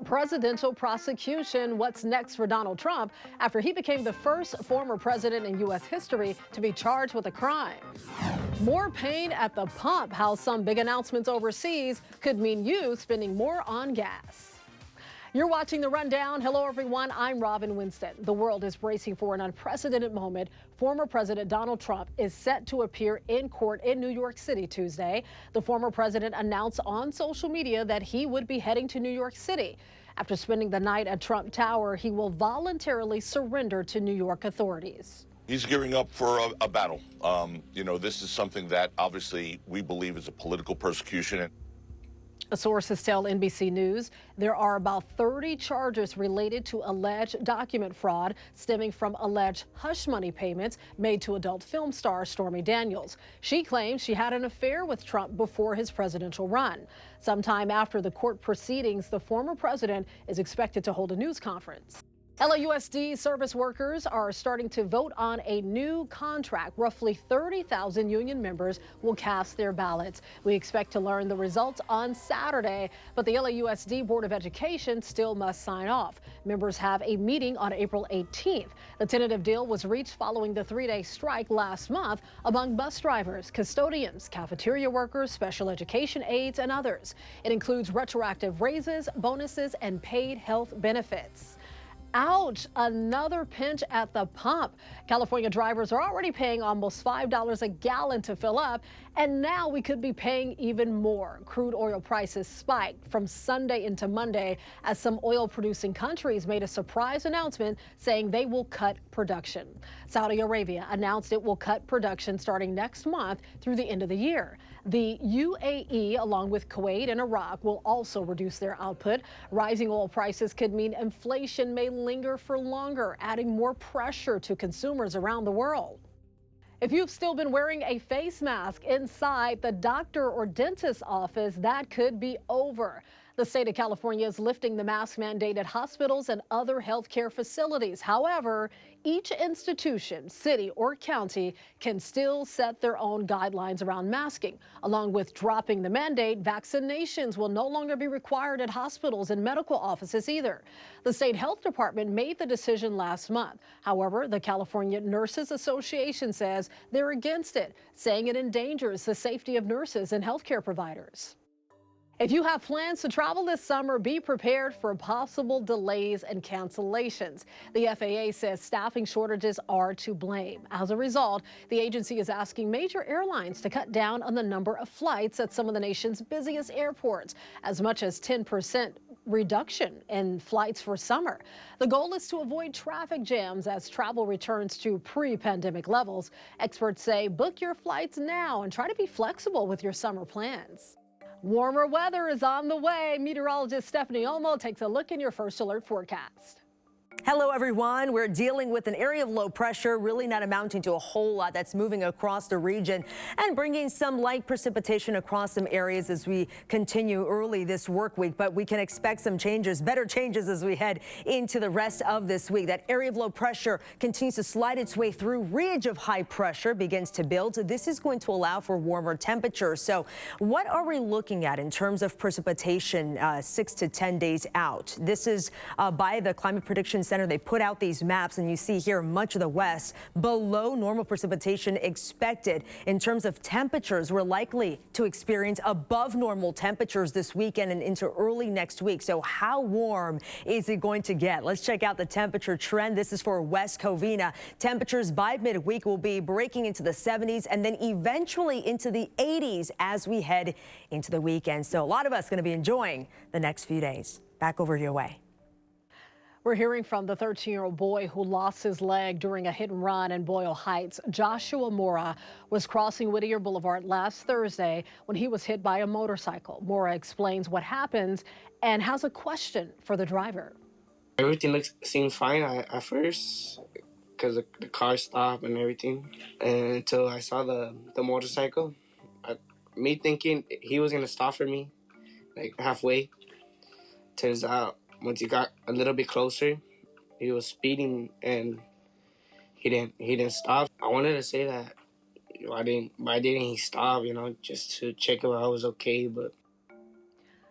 Presidential prosecution. What's next for Donald Trump after he became the first former president in U.S. history to be charged with a crime? More pain at the pump. How some big announcements overseas could mean you spending more on gas. You're watching The Rundown. Hello, everyone. I'm Robin Winston. The world is bracing for an unprecedented moment. Former President Donald Trump is set to appear in court in New York City Tuesday. The former president announced on social media that he would be heading to New York City. After spending the night at Trump Tower, he will voluntarily surrender to New York authorities. He's gearing up for a battle. This is something that obviously we believe is a political persecution. Sources tell NBC News there are about 30 charges related to alleged document fraud stemming from alleged hush money payments made to adult film star Stormy Daniels. She claims she had an affair with Trump before his presidential run. Sometime after the court proceedings, the former president is expected to hold a news conference. LAUSD service workers are starting to vote on a new contract. Roughly 30,000 union members will cast their ballots. We expect to learn the results on Saturday, but the LAUSD Board of Education still must sign off. Members have a meeting on April 18th. The tentative deal was reached following the three-day strike last month among bus drivers, custodians, cafeteria workers, special education aides, and others. It includes retroactive raises, bonuses, and paid health benefits. Ouch, another pinch at the pump. California drivers are already paying almost $5 a gallon to fill up, and now we could be paying even more. Crude oil prices spiked from Sunday into Monday as some oil-producing countries made a surprise announcement saying they will cut production. Saudi Arabia announced it will cut production starting next month through the end of the year. The UAE, along with Kuwait and Iraq, will also reduce their output. Rising oil prices could mean inflation may linger for longer, adding more pressure to consumers around the world. If you've still been wearing a face mask inside the doctor or dentist's office, that could be over. The state of California is lifting the mask mandate at hospitals and other healthcare facilities. However, each institution, city or county can still set their own guidelines around masking. Along with dropping the mandate, vaccinations will no longer be required at hospitals and medical offices either. The state health department made the decision last month. However, the California Nurses Association says they're against it, saying it endangers the safety of nurses and healthcare providers. If you have plans to travel this summer, be prepared for possible delays and cancellations. The FAA says staffing shortages are to blame. As a result, the agency is asking major airlines to cut down on the number of flights at some of the nation's busiest airports, as much as 10% reduction in flights for summer. The goal is to avoid traffic jams as travel returns to pre-pandemic levels. Experts say book your flights now and try to be flexible with your summer plans. Warmer weather is on the way. Meteorologist Stephanie Olmo takes a look in your First Alert forecast. Hello, everyone. We're dealing with an area of low pressure, really not amounting to a whole lot, that's moving across the region and bringing some light precipitation across some areas as we continue early this work week. But we can expect some changes, better changes as we head into the rest of this week. That area of low pressure continues to slide its way through. Ridge of high pressure begins to build. This is going to allow for warmer temperatures. So what are we looking at in terms of precipitation 6 to 10 days out? This is by the Climate Prediction Center. They put out these maps, and you see here much of the west below normal precipitation expected. In terms of temperatures, we're likely to experience above normal temperatures this weekend and into early next week. So how warm is it going to get? Let's check out the temperature trend. This is for West Covina. Temperatures by midweek will be breaking into the 70s and then eventually into the 80s as we head into the weekend. So a lot of us going to be enjoying the next few days. Back over your way. We're hearing from the 13-year-old boy who lost his leg during a hit and run in Boyle Heights. Joshua Mora was crossing Whittier Boulevard last Thursday when he was hit by a motorcycle. Mora explains what happens and has a question for the driver. Everything seemed fine at first because the car stopped and everything. And until I saw the motorcycle, me thinking he was going to stop for me, like halfway. Turns out, once he got a little bit closer, he was speeding and he didn't stop. I wanted to say that why didn't he stop, just to check if I was okay, but.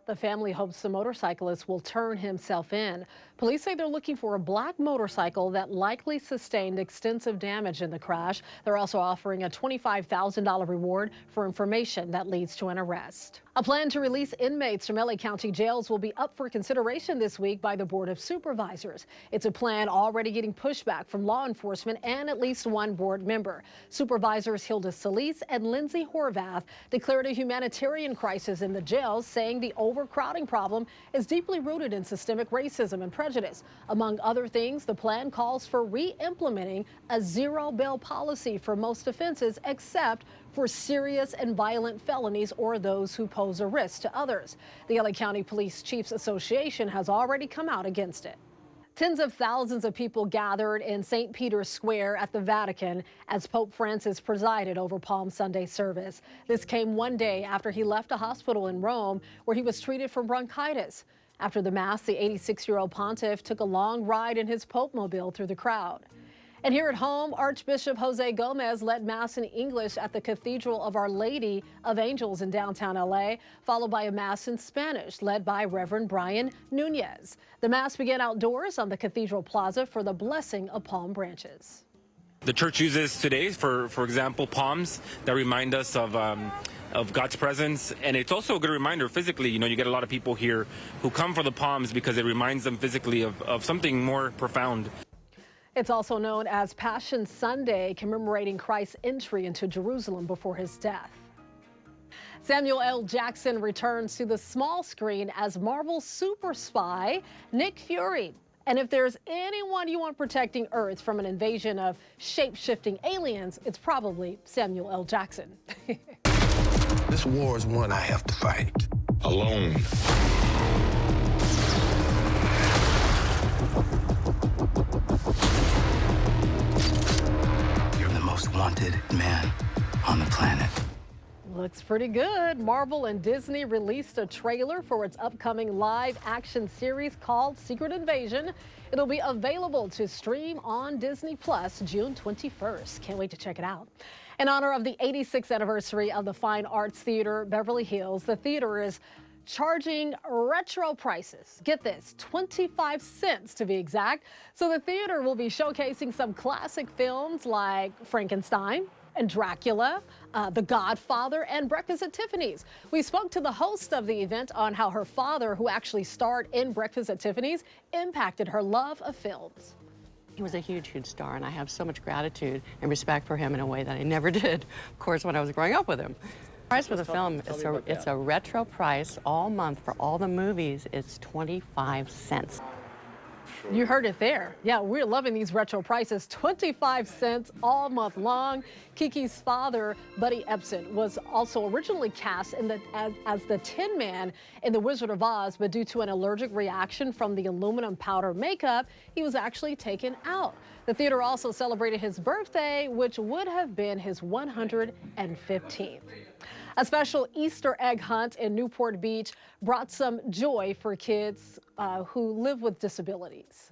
The family hopes the motorcyclist will turn himself in. Police say they're looking for a black motorcycle that likely sustained extensive damage in the crash. They're also offering a $25,000 reward for information that leads to an arrest. A plan to release inmates from LA County jails will be up for consideration this week by the Board of Supervisors. It's a plan already getting pushback from law enforcement and at least one board member. Supervisors Hilda Solis and Lindsay Horvath declared a humanitarian crisis in the jails, saying the overcrowding problem is deeply rooted in systemic racism and prejudice. Among other things, the plan calls for re-implementing a zero bail policy for most offenses except for serious and violent felonies or those who pose a risk to others. The LA County Police Chiefs Association has already come out against it. Tens of thousands of people gathered in St. Peter's Square at the Vatican as Pope Francis presided over Palm Sunday service. This came one day after he left a hospital in Rome where he was treated for bronchitis. After the Mass, the 86-year-old pontiff took a long ride in his Pope-mobile through the crowd. And here at home, Archbishop Jose Gomez led Mass in English at the Cathedral of Our Lady of Angels in downtown LA, followed by a Mass in Spanish led by Reverend Brian Nunez. The Mass began outdoors on the Cathedral Plaza for the blessing of palm branches. The church uses today, for example, palms that remind us of God's presence. And it's also a good reminder physically. You get a lot of people here who come for the palms because it reminds them physically of something more profound. It's also known as Passion Sunday, commemorating Christ's entry into Jerusalem before his death. Samuel L. Jackson returns to the small screen as Marvel super spy Nick Fury. And if there's anyone you want protecting Earth from an invasion of shape-shifting aliens, it's probably Samuel L. Jackson. This war is one I have to fight. Alone. You're the most wanted man on the planet. Looks pretty good. Marvel and Disney released a trailer for its upcoming live-action series called Secret Invasion. It'll be available to stream on Disney Plus June 21st. Can't wait to check it out. In honor of the 86th anniversary of the Fine Arts Theater Beverly Hills, the theater is charging retro prices. Get this, 25 cents to be exact. So the theater will be showcasing some classic films like Frankenstein and Dracula, The Godfather, and Breakfast at Tiffany's. We spoke to the host of the event on how her father, who actually starred in Breakfast at Tiffany's, impacted her love of films. He was a huge, huge star, and I have so much gratitude and respect for him in a way that I never did, of course, when I was growing up with him. The price for the film, it's a retro price all month for all the movies. It's 25 cents. You heard it there. Yeah, we're loving these retro prices. 25 cents all month long. Kiki's father, Buddy Epson, was also originally cast as the Tin Man in The Wizard of Oz, but due to an allergic reaction from the aluminum powder makeup, he was actually taken out. The theater also celebrated his birthday, which would have been his 115th. A special Easter egg hunt in Newport Beach brought some joy for kids who live with disabilities.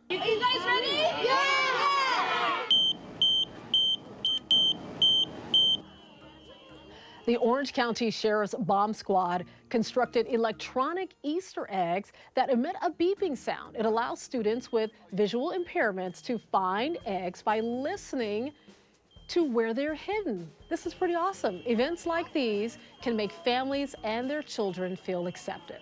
You guys ready? Yeah! The Orange County Sheriff's Bomb Squad constructed electronic Easter eggs that emit a beeping sound. It allows students with visual impairments to find eggs by listening to where they're hidden. This is pretty awesome. Events like these can make families and their children feel accepted.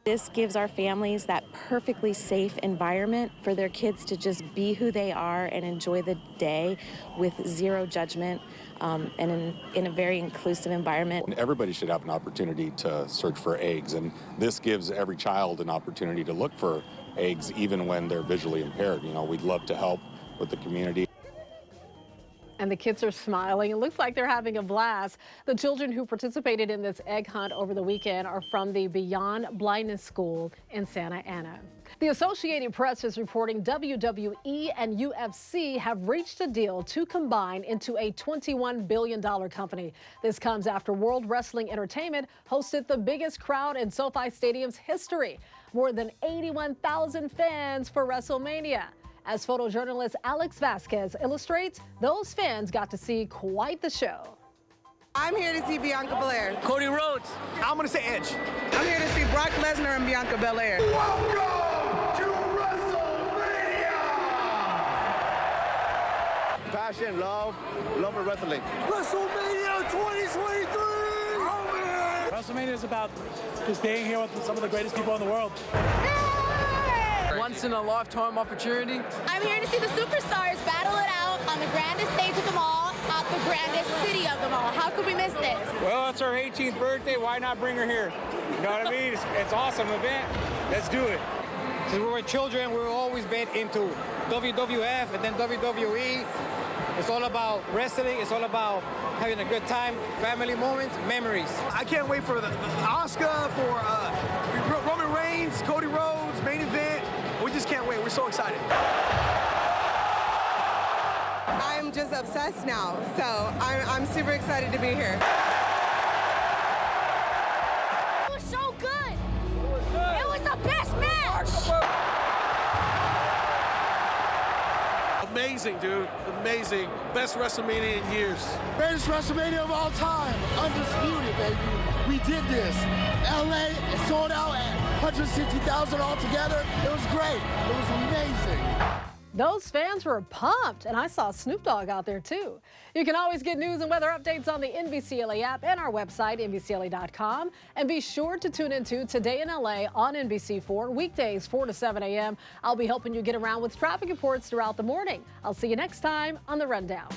This gives our families that perfectly safe environment for their kids to just be who they are and enjoy the day with zero judgment and in a very inclusive environment. Everybody should have an opportunity to search for eggs, and this gives every child an opportunity to look for eggs even when they're visually impaired. We'd love to help with the community. And the kids are smiling. It looks like they're having a blast. The children who participated in this egg hunt over the weekend are from the Beyond Blindness School in Santa Ana. The Associated Press is reporting WWE and UFC have reached a deal to combine into a $21 billion company. This comes after World Wrestling Entertainment hosted the biggest crowd in SoFi Stadium's history, more than 81,000 fans for WrestleMania. As photojournalist Alex Vasquez illustrates, those fans got to see quite the show. I'm here to see Bianca Belair. Cody Rhodes. I'm going to say Edge. I'm here to see Brock Lesnar and Bianca Belair. Welcome to WrestleMania! Passion, love of wrestling. WrestleMania 2023! Oh, man! WrestleMania is about just being here with some of the greatest people in the world. Once in a lifetime opportunity. I'm here to see the superstars battle it out on the grandest stage of them all, at the grandest city of them all. How could we miss this? Well, it's our 18th birthday. Why not bring her here? You know what I mean? It's awesome event. Let's do it. Since we were children, we've always been into WWF and then WWE. It's all about wrestling. It's all about having a good time, family moments, memories. I can't wait for the Oscar, for Roman Reigns, Cody Rhodes, main event. We just can't wait. We're so excited. I'm just obsessed now, so I'm super excited to be here. It was so good. It was the best match. Amazing, dude. Amazing. Best WrestleMania in years. Greatest WrestleMania of all time. Undisputed, baby. We did this. LA is sold out at 160,000 altogether. It was great. It was amazing. Those fans were pumped, and I saw Snoop Dogg out there too. You can always get news and weather updates on the NBCLA app and our website, NBCLA.com. And be sure to tune into Today in LA on NBC4, weekdays 4 to 7 a.m. I'll be helping you get around with traffic reports throughout the morning. I'll see you next time on The Rundown.